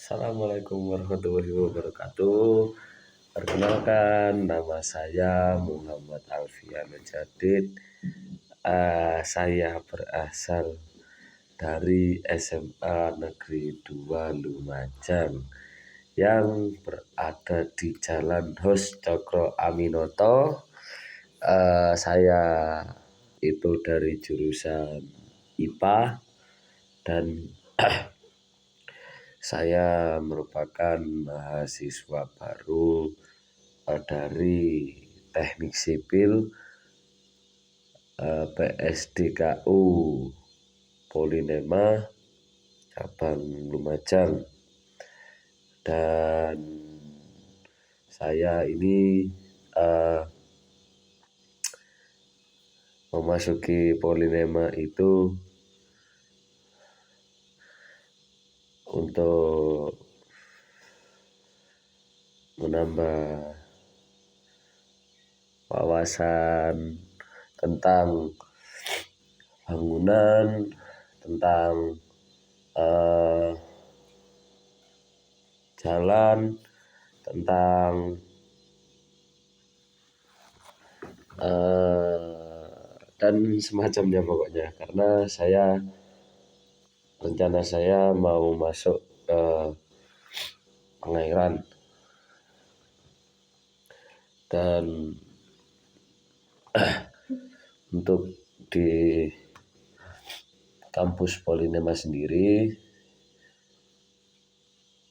Assalamualaikum warahmatullahi wabarakatuh. Perkenalkan, nama saya Muhammad Alfian Jadid. Saya berasal dari SMA Negeri 2 Lumajang yang berada di Jalan Hos Cokro Aminoto. Saya itu dari jurusan IPA dan saya merupakan mahasiswa baru dari Teknik Sipil PSDKU Polinema cabang Lumajang, dan saya ini memasuki Polinema itu untuk menambah wawasan tentang bangunan, tentang jalan, tentang dan semacamnya pokoknya, karena rencana saya mau masuk ke pengairan. Dan untuk di kampus Polinema sendiri,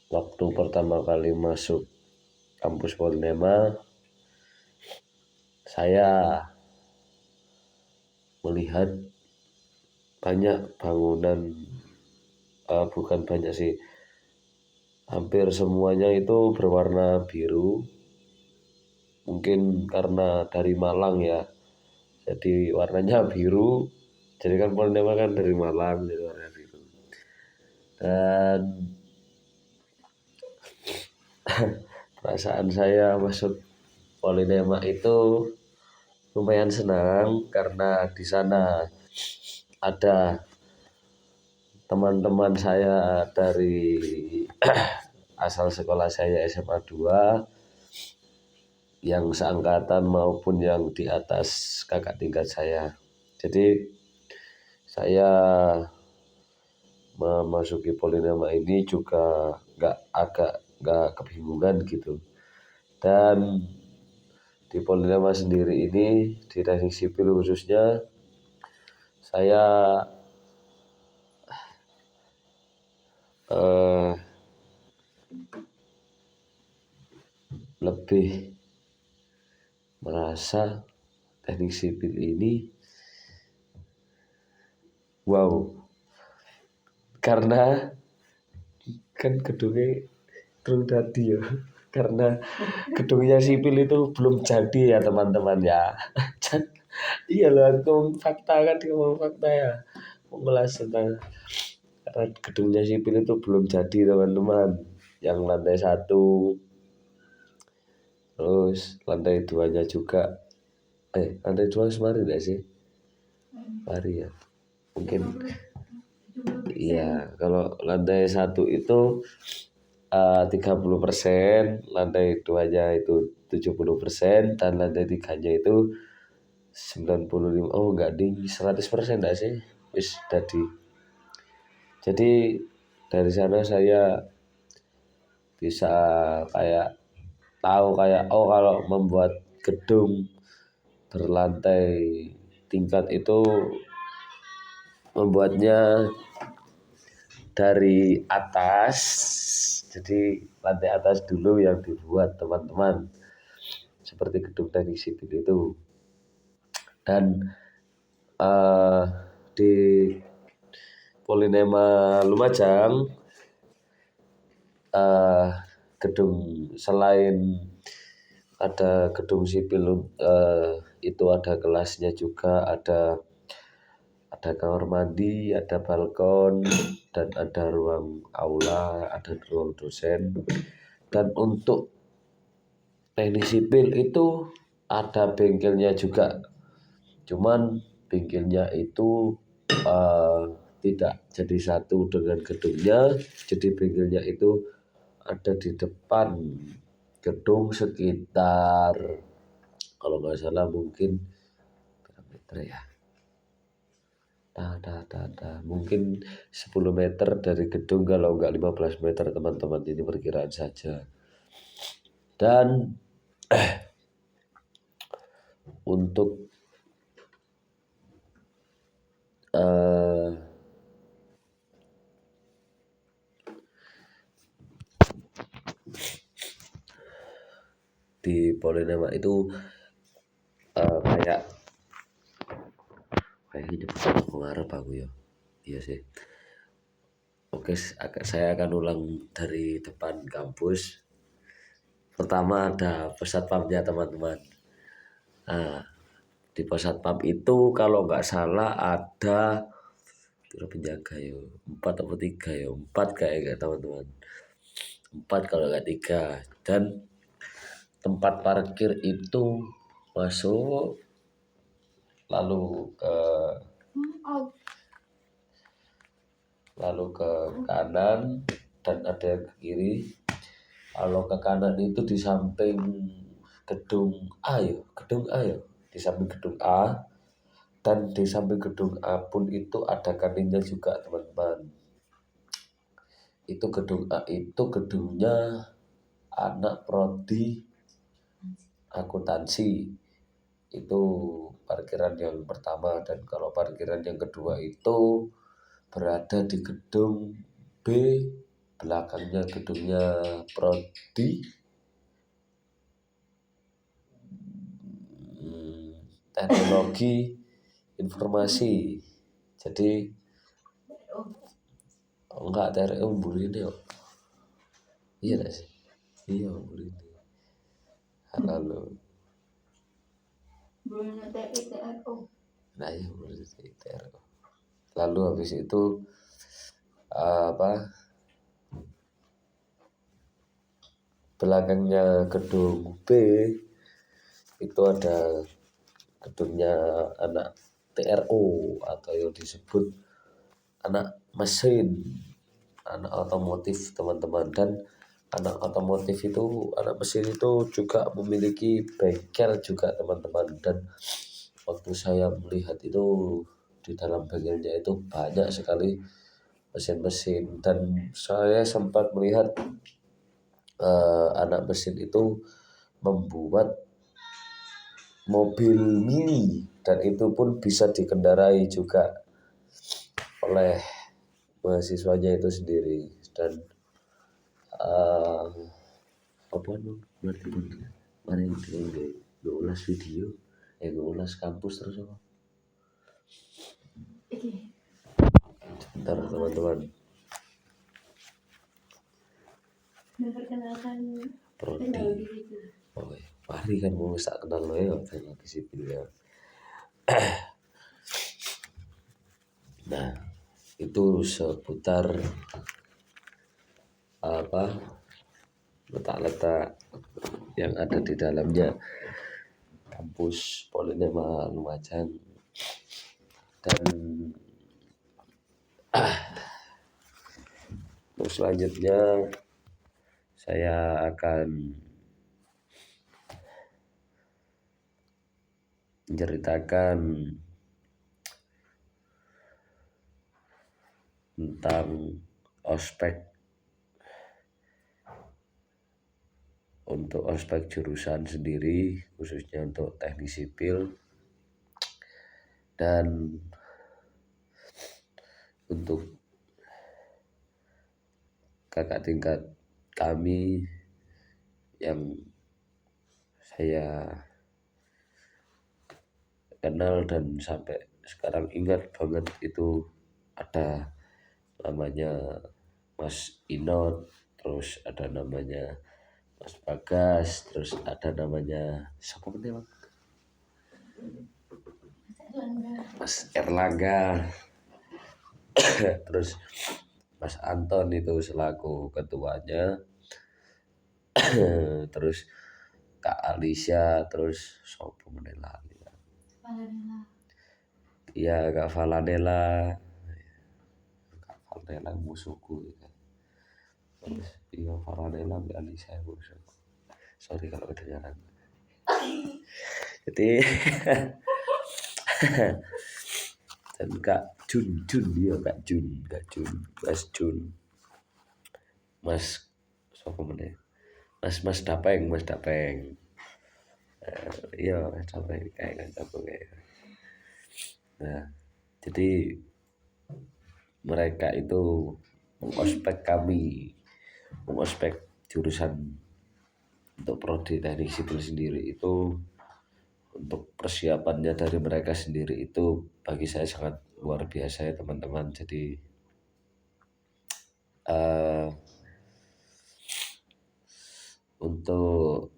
waktu pertama kali masuk kampus Polinema, saya melihat banyak bangunan, bukan banyak sih, hampir semuanya itu berwarna biru. Mungkin karena dari Malang ya, jadi warnanya biru. Jadi kan Polinema kan dari Malang, jadi warna biru. Dan perasaan saya masuk Polinema itu lumayan senang karena di sana ada teman-teman saya dari asal sekolah saya SMA 2 yang seangkatan maupun yang di atas kakak tingkat saya. Jadi saya memasuki Polinema ini juga agak kebingungan gitu. Dan di Polinema sendiri ini, di Teknik Sipil khususnya, saya lebih merasa Teknik Sipil ini wow, karena kan gedungnya belum jadi ya, karena gedungnya sipil itu belum jadi ya teman-teman ya. Iya loh, aku fakta kan, ngomong fakta ya, mengulas tentang karena gedungnya sipil itu belum jadi teman-teman. Yang lantai 1, terus lantai 2-nya juga lantai 2 semari enggak sih? Mari ya, mungkin iya. Kalau lantai 1 itu 30%, lantai 2-nya itu 70%, dan lantai 3-nya itu 95. Oh enggak ding, 100% enggak sih? Wis jadi dari sana saya bisa tahu kalau membuat gedung berlantai tingkat itu membuatnya dari atas. Jadi lantai atas dulu yang dibuat teman-teman, seperti gedung Teknik Sipil itu. Dan di Polinema Lumajang, gedung selain ada gedung sipil itu ada kelasnya juga, ada kamar mandi, ada balkon, dan ada ruang aula, ada ruang dosen. Dan untuk Teknik Sipil itu ada bengkelnya juga, cuman bengkelnya itu tidak jadi satu dengan gedungnya. Jadi bengkelnya itu ada di depan gedung sekitar, kalau nggak salah mungkin berapa meter ya, mungkin 10 meter dari gedung, kalau nggak 15 meter teman-teman, ini perkiraan saja. Dan untuk di Polonema itu kayak hidup mengarep aku ya. Iya sih. Oke, saya akan ulang dari depan kampus. Pertama ada pos satpamnya teman-teman. Nah, di pos satpam itu kalau nggak salah ada penjaga ya, 4 atau 3 ya, 4 kayak teman-teman. 4 kalau nggak 3. Dan tempat parkir itu masuk, lalu ke kanan dan ada yang ke kiri. Kalau ke kanan itu di samping gedung A ya, di samping gedung A, dan di samping gedung A pun itu ada kantinnya juga teman-teman. Itu gedung A itu gedungnya anak prodi akuntansi. Itu parkiran yang pertama. Dan kalau parkiran yang kedua itu berada di gedung B, belakangnya gedungnya prodi teknologi informasi. Jadi enggak, TRU ini kok. Iya gak sih? Iya ini. Lalu nah iya TRU. Lalu habis itu belakangnya gedung B itu ada gedungnya anak TRO atau yang disebut anak mesin, anak otomotif teman-teman. Dan anak otomotif itu, anak mesin itu juga memiliki bengkel juga teman-teman. Dan waktu saya melihat itu di dalam bengkelnya itu banyak sekali mesin-mesin, dan saya sempat melihat anak mesin itu membuat mobil mini, dan itu pun bisa dikendarai juga oleh mahasiswanya itu sendiri. Dan berarti mana yang ulas video, ulas kampus terus apa? Sebentar teman-teman. Prodi. Pari kan mau sak kenal lo ya teknik sipil ya. Nah, itu seputar letak-letak yang ada di dalamnya kampus Polonema Lumajang. Dan terus selanjutnya saya akan menceritakan tentang ospek, untuk ospek jurusan sendiri, khususnya untuk teknik sipil. Dan untuk kakak tingkat kami yang saya kenal dan sampai sekarang ingat banget, itu ada namanya Mas Inot, terus ada namanya Mas Bagas, terus ada namanya siapa namanya Mas Erlangga terus Mas Anton itu selaku ketuanya terus Kak Alicia, terus sopo menela iya Kak Valanela musuhku. Terus iya Faranela ambil Alisa sorry kalau kedengaran. Jadi dan Kak Jun dia Kak Jun Mas siapa mana Mas Dapeng iya Mas Dapeng kayak nah jadi mereka itu mengospek jurusan untuk prodi teknik sipil sendiri itu. Untuk persiapannya dari mereka sendiri itu bagi saya sangat luar biasa ya teman-teman. Jadi untuk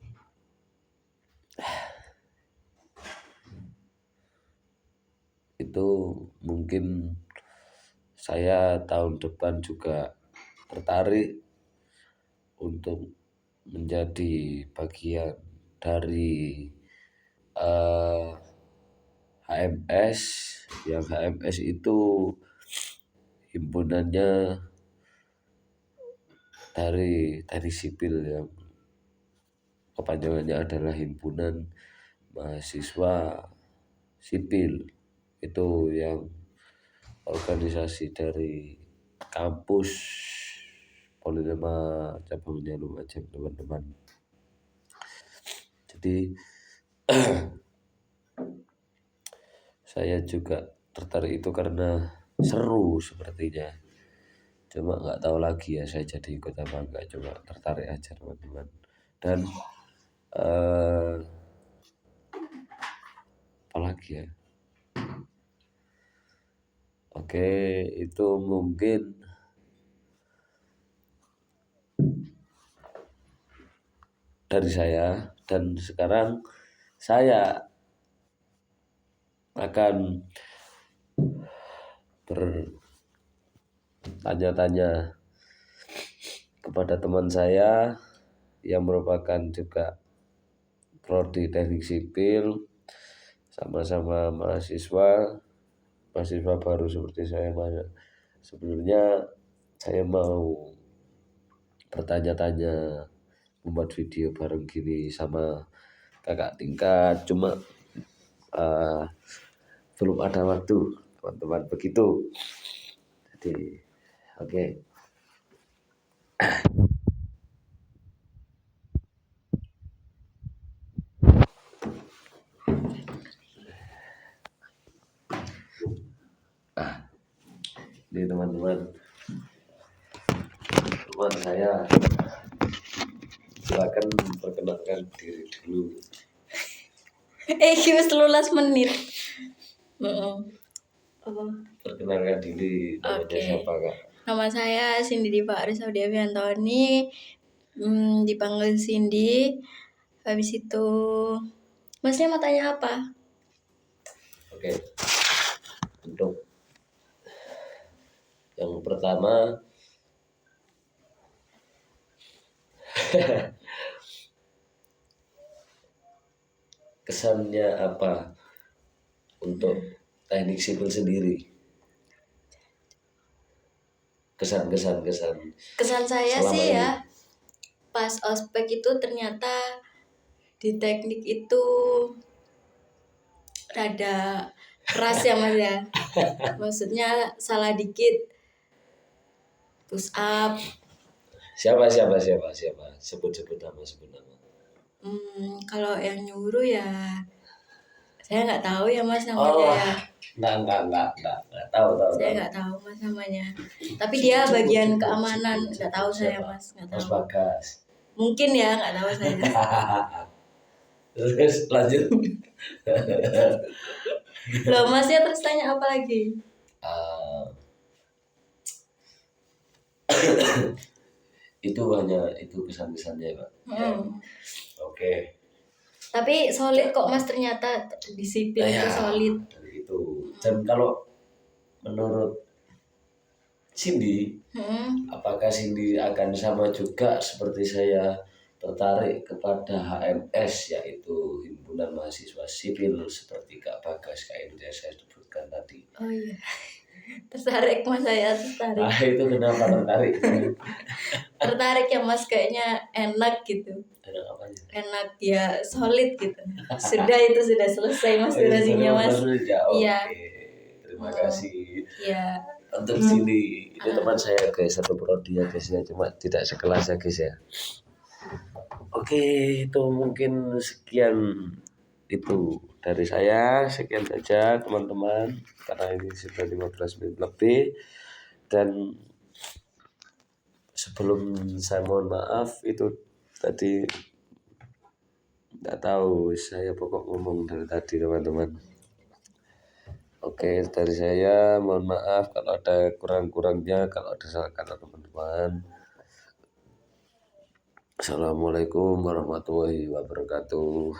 itu mungkin saya tahun depan juga tertarik untuk menjadi bagian dari HMS. Yang HMS itu himpunannya dari teknik sipil yang kepanjangannya adalah Himpunan Mahasiswa Sipil. Itu yang organisasi dari kampus Polilema cabangnya Lumajang teman-teman. Jadi saya juga tertarik itu karena seru sepertinya. Cuma nggak tahu lagi ya saya jadi ikut apa enggak, cuma tertarik aja teman-teman. Dan apalagi ya, oke itu mungkin dari saya. Dan sekarang saya akan bertanya-tanya kepada teman saya yang merupakan juga prodi teknik sipil, sama-sama mahasiswa baru seperti saya. Sebelumnya saya mau bertanya-tanya, membuat video bareng gini sama kakak tingkat, cuma belum ada waktu teman-teman begitu. Jadi oke. Ini teman-teman saya, silakan perkenalkan diri dulu. Wis 13 menit. Perkenalkan diri, namanya siapa Kak? Nama saya Cindy Diva Arisaudi Aviantoni, dipanggil Cindy. Habis itu Masnya mau tanya apa? Oke. Untuk yang pertama kesannya apa untuk teknik sipil sendiri? Kesan saya sih ini. Ya pas ospek itu ternyata di teknik itu rada keras ya Mas ya. Maksudnya salah dikit push up. Siapa sebut nama. Kalau yang nyuruh ya saya nggak tahu ya Mas namanya ya. Nggak tahu. Saya nggak tahu Mas namanya. Tapi dia bagian keamanan, nggak tahu saya Mas, nggak tahu. Mas Bagas. Mungkin ya, nggak tahu saya. Terus lanjut. Loh Masnya terus tanya apa lagi? Itu hanya itu kesan-kesannya Pak. Oke. Tapi solid kok Mas ternyata di sipil itu solid. Itu. Dan kalau menurut Cindy, apakah Cindy akan sama juga seperti saya tertarik kepada HMS, yaitu Himpunan Mahasiswa Sipil seperti Kak Bagas, Kak Indra saya sebutkan tadi? Oh iya. Tertarik Mas, saya tertarik. Itu kenapa tertarik? tertarik ya Mas, kayaknya enak gitu. Enak apanya? Enak ya, solid gitu. Sudah selesai Mas Oh, ya, durasinya sudah Mas. sudah. Iya. Oke. Terima kasih. Iya. Untuk sini ini teman saya guys, satu prodi ya guys ya, cuma tidak sekelas ya guys ya. Oke, itu mungkin sekian itu dari saya, sekian saja teman-teman, karena ini sudah 15 menit lebih. Dan sebelum saya mohon maaf, itu tadi nggak tahu saya pokok ngomong dari tadi teman-teman. Oke, dari saya mohon maaf kalau ada kurang-kurangnya, kalau ada salah kata teman-teman. Assalamualaikum warahmatullahi wabarakatuh.